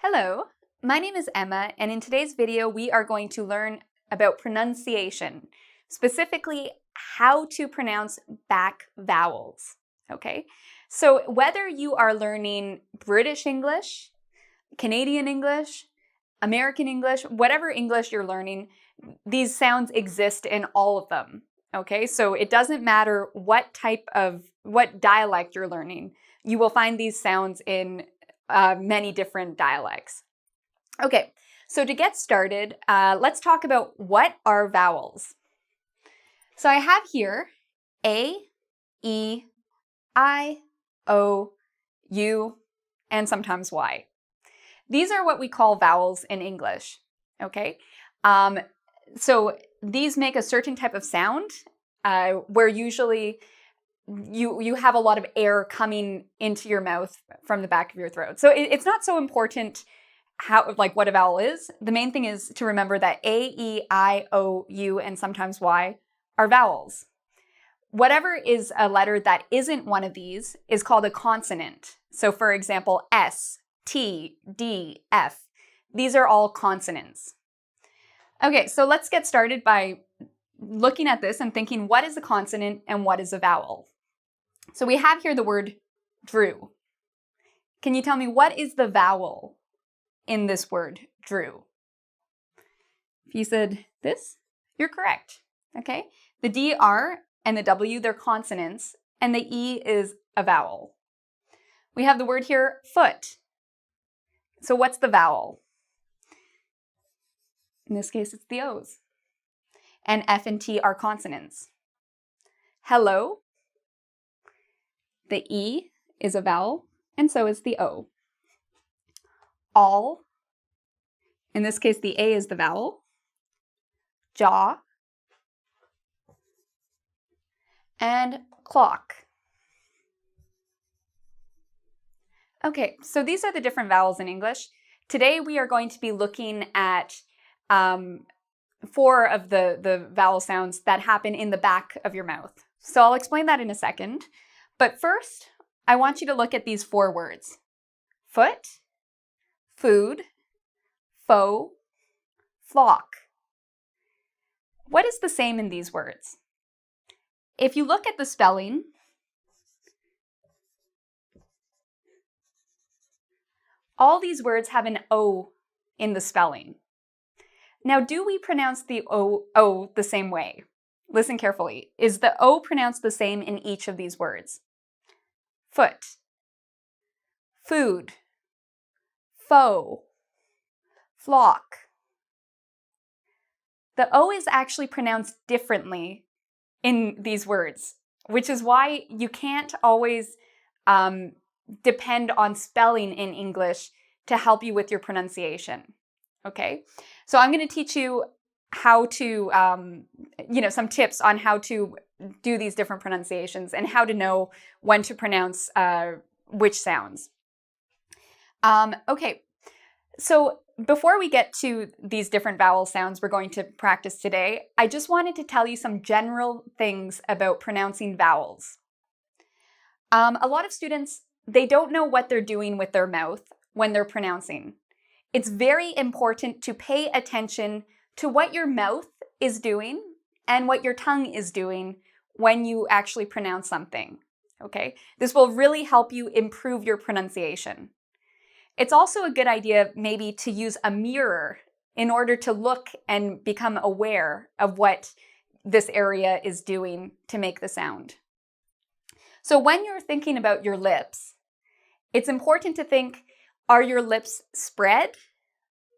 Hello, my name is Emma, and in today's video we are going to learn about pronunciation, specifically how to pronounce back vowels, okay? So whether you are learning British English, Canadian English, American English, whatever English you're learning, these sounds exist in all of them, okay? So it doesn't matter what dialect you're learning, you will find these sounds in many different dialects. Okay, so to get started, let's talk about what are vowels. So I have here A, E, I, O, U, and sometimes Y. These are what we call vowels in English, okay? So these make a certain type of sound where usually you have a lot of air coming into your mouth from the back of your throat. So it's not so important what a vowel is. The main thing is to remember that A, E, I, O, U, and sometimes Y are vowels. Whatever is a letter that isn't one of these is called a consonant. So for example, S, T, D, F. These are all consonants. Okay, so let's get started by looking at this and thinking, what is a consonant and what is a vowel? So we have here the word drew. Can you tell me what is the vowel in this word, drew? If you said this, you're correct, okay? The D, R, and the W, they're consonants, and the E is a vowel. We have the word here, foot. So what's the vowel? In this case, it's the O's. And F and T are consonants. Hello. The E is a vowel, and so is the O. All, in this case, the A is the vowel. Jaw. And clock. Okay, so these are the different vowels in English. Today we are going to be looking at 4 of the vowel sounds that happen in the back of your mouth. So I'll explain that in a second. But first, I want you to look at these 4 words. Foot, food, foe, flock. What is the same in these words? If you look at the spelling, all these words have an O in the spelling. Now, do we pronounce the O the same way? Listen carefully. Is the O pronounced the same in each of these words? Foot, food, foe, flock. The O is actually pronounced differently in these words, which is why you can't always depend on spelling in English to help you with your pronunciation, okay? So I'm going to teach you how to, some tips on how to do these different pronunciations and how to know when to pronounce which sounds. Okay, so before we get to these different vowel sounds we're going to practice today, I just wanted to tell you some general things about pronouncing vowels. A lot of students, they don't know what they're doing with their mouth when they're pronouncing. It's very important to pay attention to what your mouth is doing and what your tongue is doing when you actually pronounce something, okay? This will really help you improve your pronunciation. It's also a good idea maybe to use a mirror in order to look and become aware of what this area is doing to make the sound. So when you're thinking about your lips, it's important to think, are your lips spread,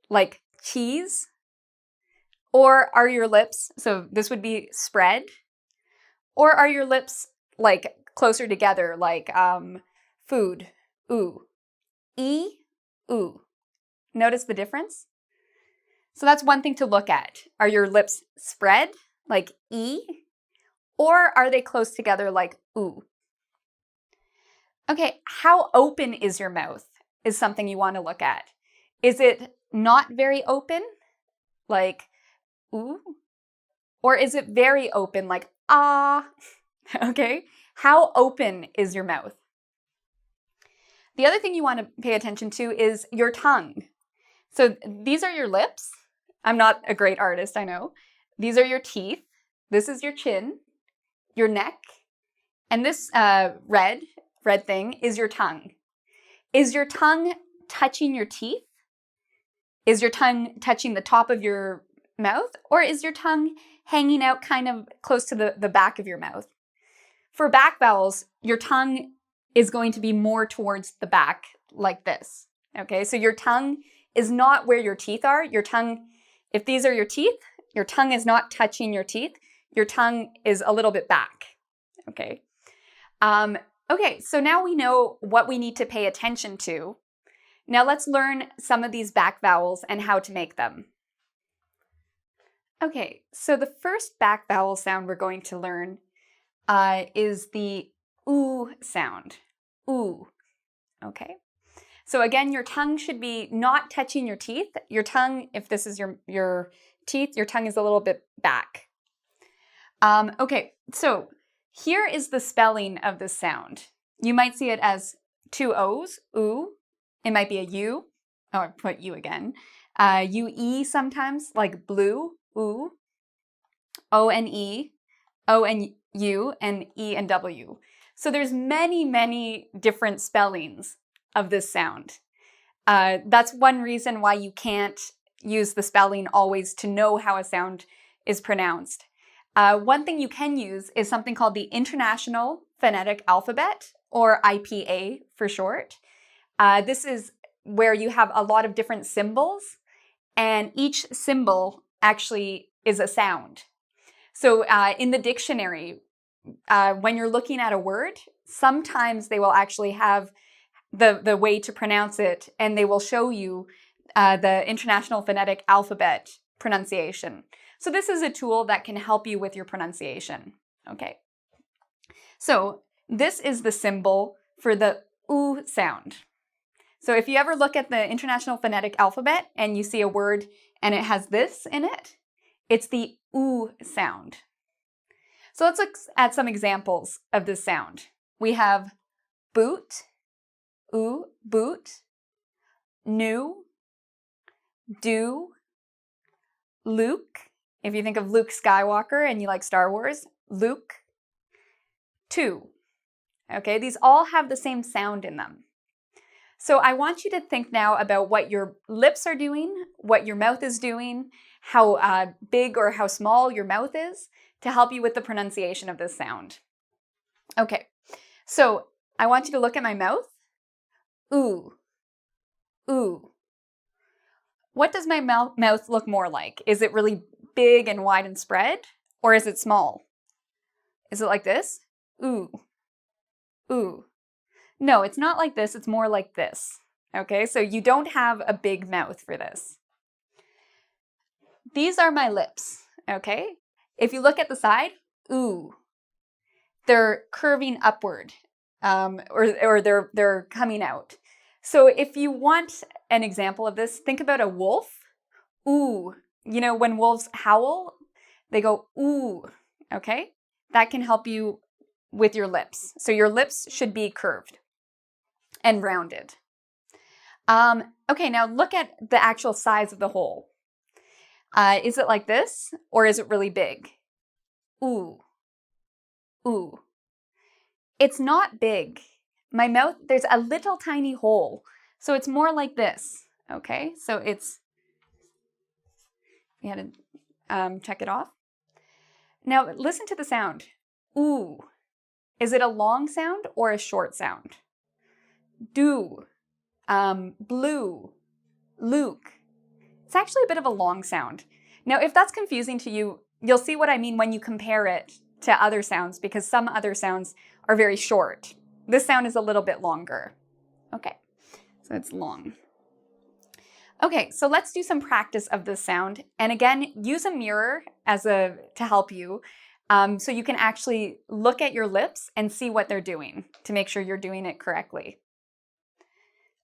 like cheese? Or are your lips, so this would be spread, or are your lips like closer together, like food, ooh, E, ooh. Notice the difference? So that's one thing to look at. Are your lips spread, like E, or are they close together, like ooh? Okay, how open is your mouth is something you want to look at. Is it not very open, like ooh? Or is it very open, like ah? Okay, how open is your mouth? The other thing you want to pay attention to is your tongue. So these are your lips. I'm not a great artist, I know. These are your teeth. This is your chin, your neck, and this red thing is your tongue. Is your tongue touching your teeth? Is your tongue touching the top of your mouth? Or is your tongue hanging out kind of close to the back of your mouth? For back vowels, your tongue is going to be more towards the back, like this. Okay, so your tongue is not where your teeth are. Your tongue, if these are your teeth, your tongue is not touching your teeth. Your tongue is a little bit back. Okay. Okay, so now we know what we need to pay attention to. Now let's learn some of these back vowels and how to make them. Okay, so the first back vowel sound we're going to learn is the oo sound. Oo. Okay. So again, your tongue should be not touching your teeth. Your tongue, if this is your teeth, your tongue is a little bit back. Okay, so here is the spelling of this sound. You might see it as two O's, oo. It might be a U. Oh, I put U again. U-E sometimes, like blue, oo. O and E, O and U, and E and W. So there's many, many different spellings of this sound. That's one reason why you can't use the spelling always to know how a sound is pronounced. One thing you can use is something called the International Phonetic Alphabet, or IPA for short. This is where you have a lot of different symbols, and each symbol actually is a sound. So in the dictionary, when you're looking at a word, sometimes they will actually have the way to pronounce it, and they will show you the International Phonetic Alphabet pronunciation. So this is a tool that can help you with your pronunciation. Okay. So this is the symbol for the oo sound. So if you ever look at the International Phonetic Alphabet and you see a word and it has this in it, it's the oo sound. So let's look at some examples of this sound. We have boot, oo, boot, new, do, Luke. If you think of Luke Skywalker and you like Star Wars, Luke, two. Okay, these all have the same sound in them. So I want you to think now about what your lips are doing, what your mouth is doing, how big or how small your mouth is to help you with the pronunciation of this sound. Okay, so I want you to look at my mouth. Ooh, ooh. What does my mouth look more like? Is it really big and wide and spread, or is it small? Is it like this? Ooh, ooh. No, it's not like this, it's more like this. Okay, so you don't have a big mouth for this. These are my lips, okay? If you look at the side, ooh, they're curving upward, or they're coming out. So if you want an example of this, think about a wolf. Ooh, you know, when wolves howl, they go ooh, okay? That can help you with your lips. So your lips should be curved and rounded. Okay, now look at the actual size of the hole. Is it like this, or is it really big? Ooh, ooh. It's not big. My mouth, there's a little tiny hole, so it's more like this, okay? So it's, we had to check it off. Now listen to the sound. Ooh. Is it a long sound or a short sound? Do, blue, Luke. It's actually a bit of a long sound. Now, if that's confusing to you, you'll see what I mean when you compare it to other sounds, because some other sounds are very short. This sound is a little bit longer. Okay, so it's long. Okay, so let's do some practice of this sound. And again, use a mirror to help you, so you can actually look at your lips and see what they're doing to make sure you're doing it correctly.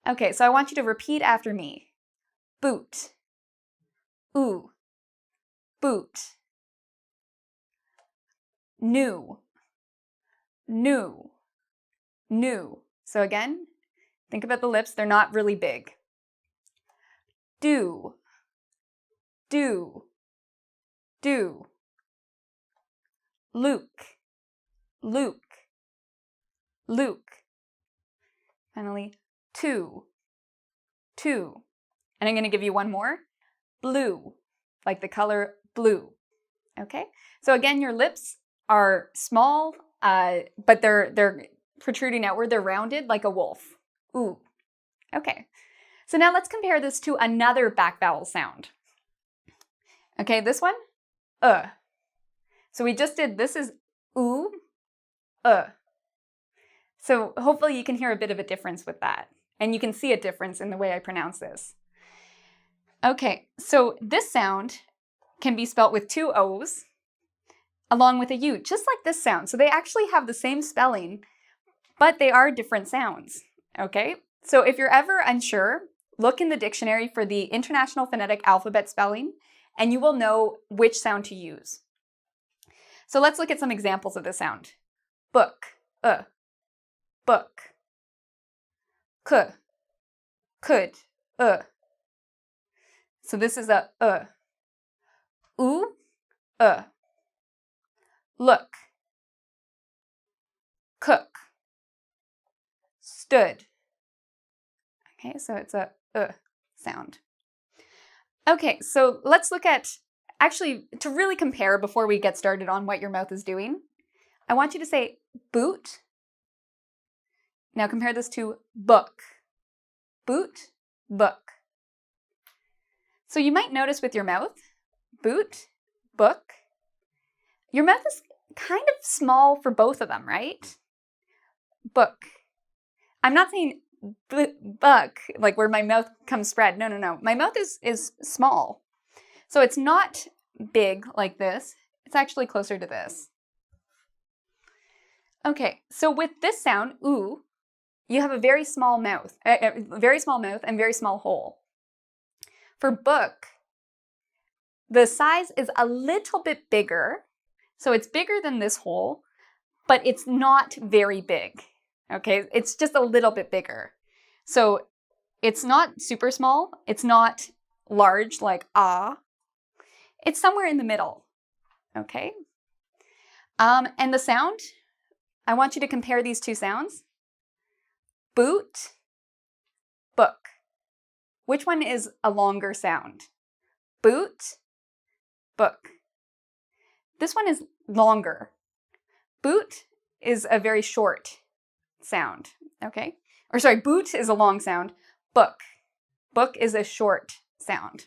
Okay, so I want you to repeat after me. Boot. Ooh. Boot. New. New. New. So again, think about the lips. They're not really big. do, do, do. Luke, Luke, Luke. Finally, two, two. And I'm going to give you one more. Blue, like the color blue. Okay? So again, your lips are small, but they're protruding outward. They're rounded like a wolf. Ooh. Okay. So now let's compare this to another back vowel sound. Okay, this one, So we just did, this is oo, So hopefully you can hear a bit of a difference with that. And you can see a difference in the way I pronounce this. Okay, so this sound can be spelt with two O's along with a U, just like this sound. So they actually have the same spelling, but they are different sounds, okay? So if you're ever unsure, look in the dictionary for the International Phonetic Alphabet spelling, and you will know which sound to use. So let's look at some examples of this sound. Book, book. Could, So this is a Ooh, Look, cook, stood. Okay, so it's a sound. Okay, so let's look at, actually, to really compare before we get started on what your mouth is doing, I want you to say boot. Now compare this to book. Boot, book. So you might notice with your mouth, boot, book, your mouth is kind of small for both of them, right? Book. I'm not saying buck, like where my mouth comes spread. No, no, no. My mouth is small. So it's not big like this. It's actually closer to this. Okay, so with this sound, ooh, you have a very small mouth, and very small hole. For book, the size is a little bit bigger. So it's bigger than this hole, but it's not very big. Okay, it's just a little bit bigger. So it's not super small. It's not large like ah. It's somewhere in the middle. Okay. And the sound, I want you to compare these two sounds. Boot, book. Which one is a longer sound? Boot, book. This one is longer. Boot is a very short sound, okay? Or sorry, boot is a long sound. Book. Book is a short sound.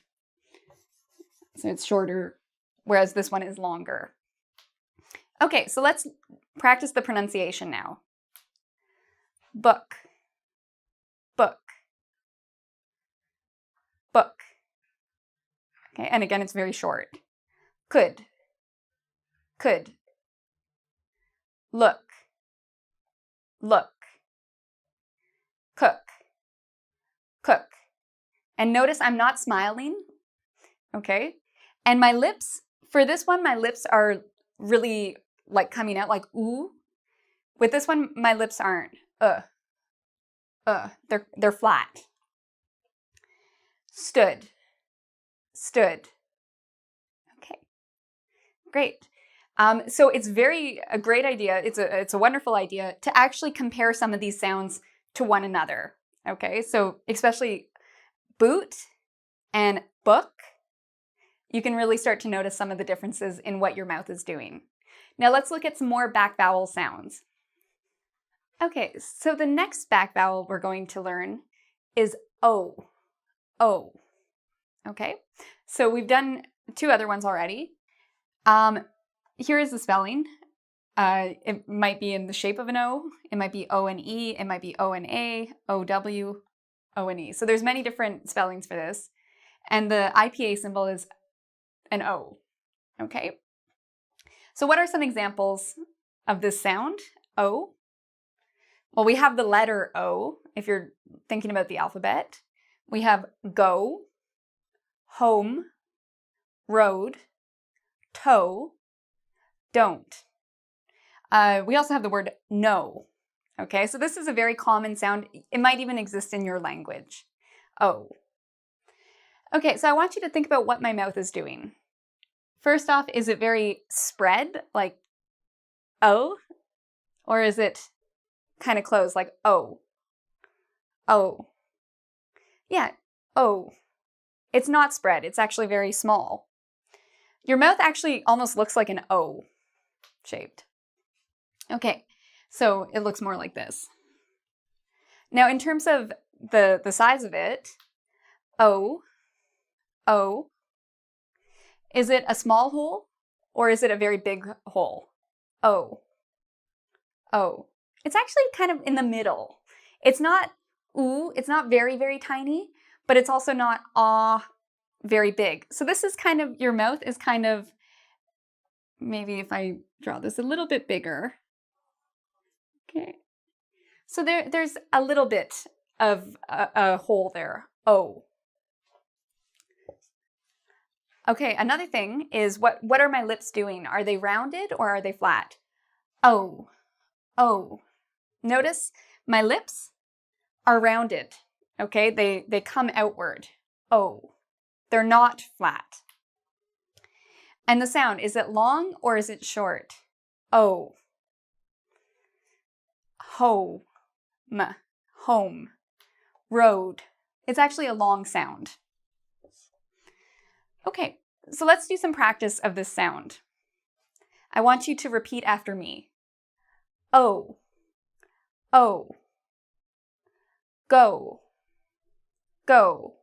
So it's shorter, whereas this one is longer. Okay, so let's practice the pronunciation now. Book. Book. Book. Okay, and again, it's very short. Could. Could. Look. Look. Cook. Cook. And notice I'm not smiling, okay? And my lips, for this one, my lips are really like coming out like ooh. With this one, my lips aren't. They're flat. Stood. Stood. Okay, great. So it's a great idea. It's a wonderful idea to actually compare some of these sounds to one another. Okay, so especially boot and book, you can really start to notice some of the differences in what your mouth is doing. Now let's look at some more back vowel sounds. Okay, so the next back vowel we're going to learn is O. O. Okay, so we've done two other ones already. Here is the spelling. It might be in the shape of an O. It might be O and E. It might be O and A, O, W, O and E. So there's many different spellings for this. And the IPA symbol is an O. Okay. So what are some examples of this sound? O. Well, we have the letter O, if you're thinking about the alphabet. We have go, home, road, toe, don't. We also have the word no. Okay, so this is a very common sound. It might even exist in your language. O. Okay, so I want you to think about what my mouth is doing. First off, is it very spread, like O? Or is it kind of closed, like O? O. Yeah, O. It's not spread, it's actually very small. Your mouth actually almost looks like an O shaped. Okay, so it looks more like this. Now, in terms of the size of it, O, O, is it a small hole or is it a very big hole? O, O. It's actually kind of in the middle. It's not ooh, it's not very, very tiny, but it's also not ah, very big. So this is kind of, your mouth is kind of, maybe if I draw this a little bit bigger. Okay. So there's a little bit of a hole there. O. Okay, another thing is what are my lips doing? Are they rounded or are they flat? O. O. Notice my lips are rounded. Okay, they come outward. O. They're not flat. And the sound, is it long or is it short? O. Home. Home. Road. It's actually a long sound. Okay, so let's do some practice of this sound. I want you to repeat after me. O. O. Go. Go.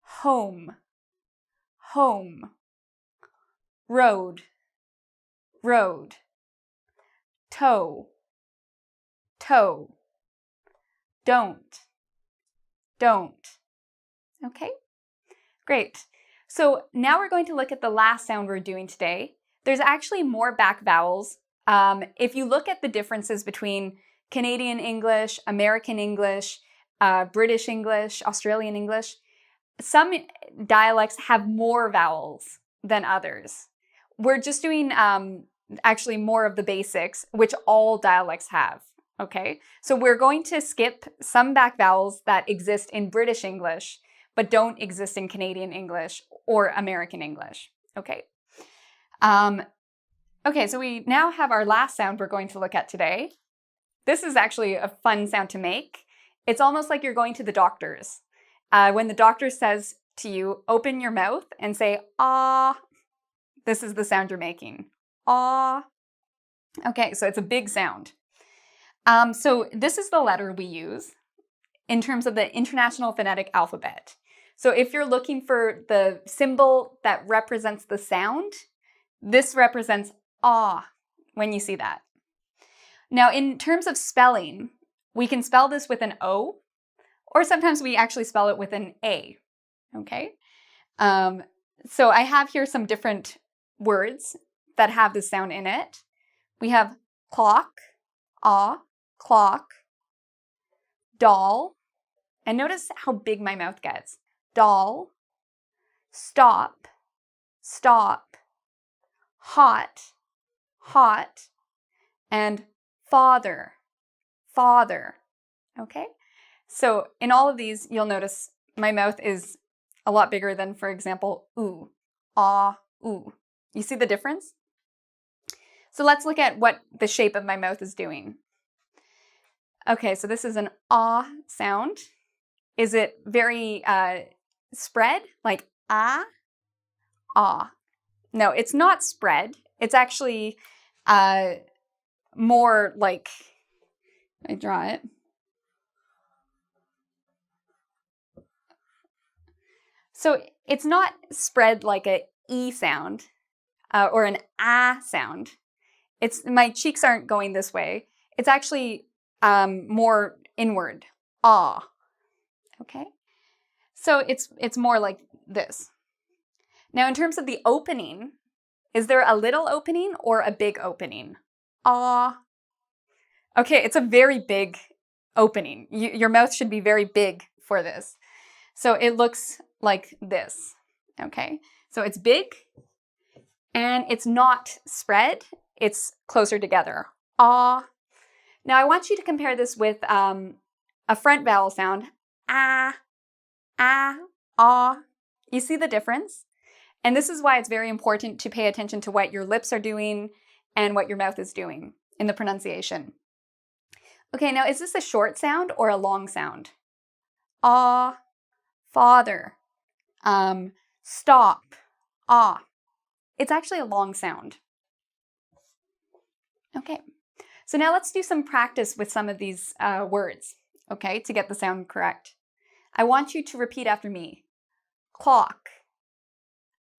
Home. Home. Road. Road. Toe. Toe. Don't. Don't. Okay? Great. So now we're going to look at the last sound we're doing today. There's actually more back vowels. If you look at the differences between Canadian English, American English, British English, Australian English, some dialects have more vowels than others. We're just doing actually more of the basics, which all dialects have. Okay, so we're going to skip some back vowels that exist in British English, but don't exist in Canadian English or American English. Okay. Okay, so we now have our last sound we're going to look at today. This is actually a fun sound to make. It's almost like you're going to the doctor's. When the doctor says to you, open your mouth and say, ah, this is the sound you're making. Ah. Okay, so it's a big sound. So this is the letter we use in terms of the International Phonetic Alphabet. So if you're looking for the symbol that represents the sound, this represents ah when you see that. Now, in terms of spelling, we can spell this with an O, or sometimes we actually spell it with an A, okay? So I have here some different words that have this sound in it. We have clock, ah, clock, doll, and notice how big my mouth gets. Doll, stop, stop, hot, hot, and father, father, okay? So in all of these, you'll notice my mouth is a lot bigger than, for example, ooh, ah, ooh. You see the difference? So let's look at what the shape of my mouth is doing. Okay, so this is an ah sound. Is it very spread, like ah, ah? No, it's not spread. It's actually more like, I draw it. So it's not spread like a E sound or an ah sound. My cheeks aren't going this way. It's actually more inward, ah. Okay, so it's more like this. Now, in terms of the opening, is there a little opening or a big opening? Ah. Okay, it's a very big opening. Your mouth should be very big for this. So it looks like this. Okay, so it's big and it's not spread. It's closer together. Ah. Now I want you to compare this with a front vowel sound. Ah, ah, ah. You see the difference? And this is why it's very important to pay attention to what your lips are doing and what your mouth is doing in the pronunciation. Okay, now is this a short sound or a long sound? Ah, father, stop, ah. It's actually a long sound. Okay, so now let's do some practice with some of these words, okay, to get the sound correct. I want you to repeat after me. Clock,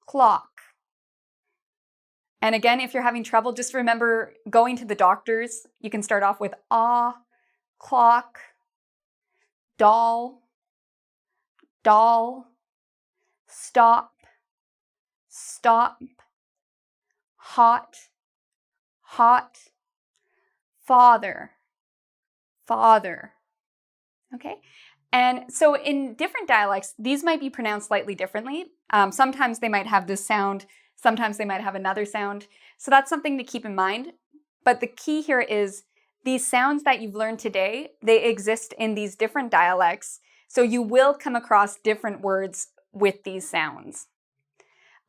clock. And again, if you're having trouble, just remember going to the doctors. You can start off with ah, clock, doll, doll, stop, stop, hot, hot, father, father. Okay? And so in different dialects, these might be pronounced slightly differently. Sometimes they might have this sound, sometimes they might have another sound. So that's something to keep in mind. But the key here is these sounds that you've learned today, they exist in these different dialects. So you will come across different words with these sounds.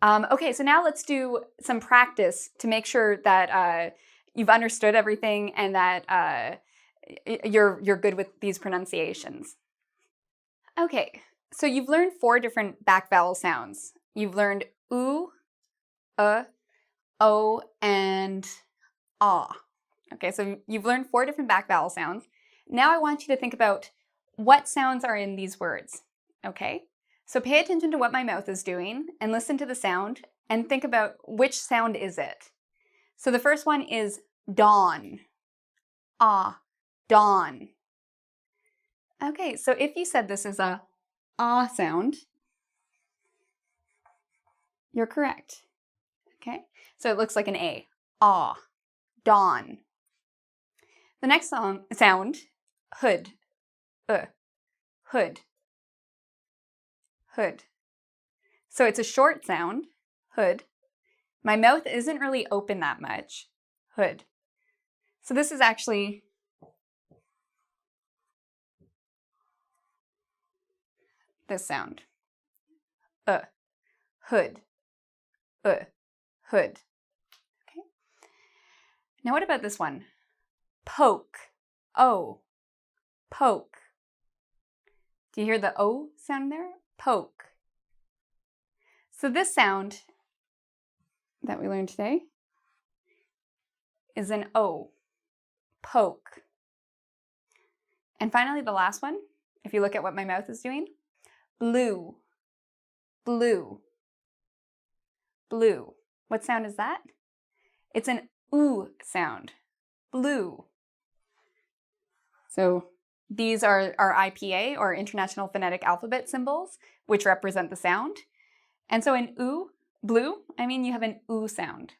Okay, so now let's do some practice to make sure that you've understood everything and that you're good with these pronunciations. Okay, so you've learned 4 different back vowel sounds. You've learned oo, o, and ah. Okay, so you've learned 4 different back vowel sounds. Now I want you to think about what sounds are in these words, okay? So pay attention to what my mouth is doing and listen to the sound and think about which sound is it. So the first one is dawn. Ah, dawn. Okay, so if you said this is a ah sound, you're correct. Okay, so it looks like an A. Ah, dawn. The next sound, hood. Hood. Hood. So it's a short sound, hood. My mouth isn't really open that much, hood. So this is actually this sound, hood, hood. Okay. Now what about this one? Poke, O, poke. Do you hear the O sound there? Poke. So this sound that we learned today is an O, poke. And finally, the last one, if you look at what my mouth is doing, blue, blue, blue. What sound is that? It's an oo sound, blue. So these are our IPA, or International Phonetic Alphabet symbols, which represent the sound. And so in oo, blue, I mean you have an oo sound.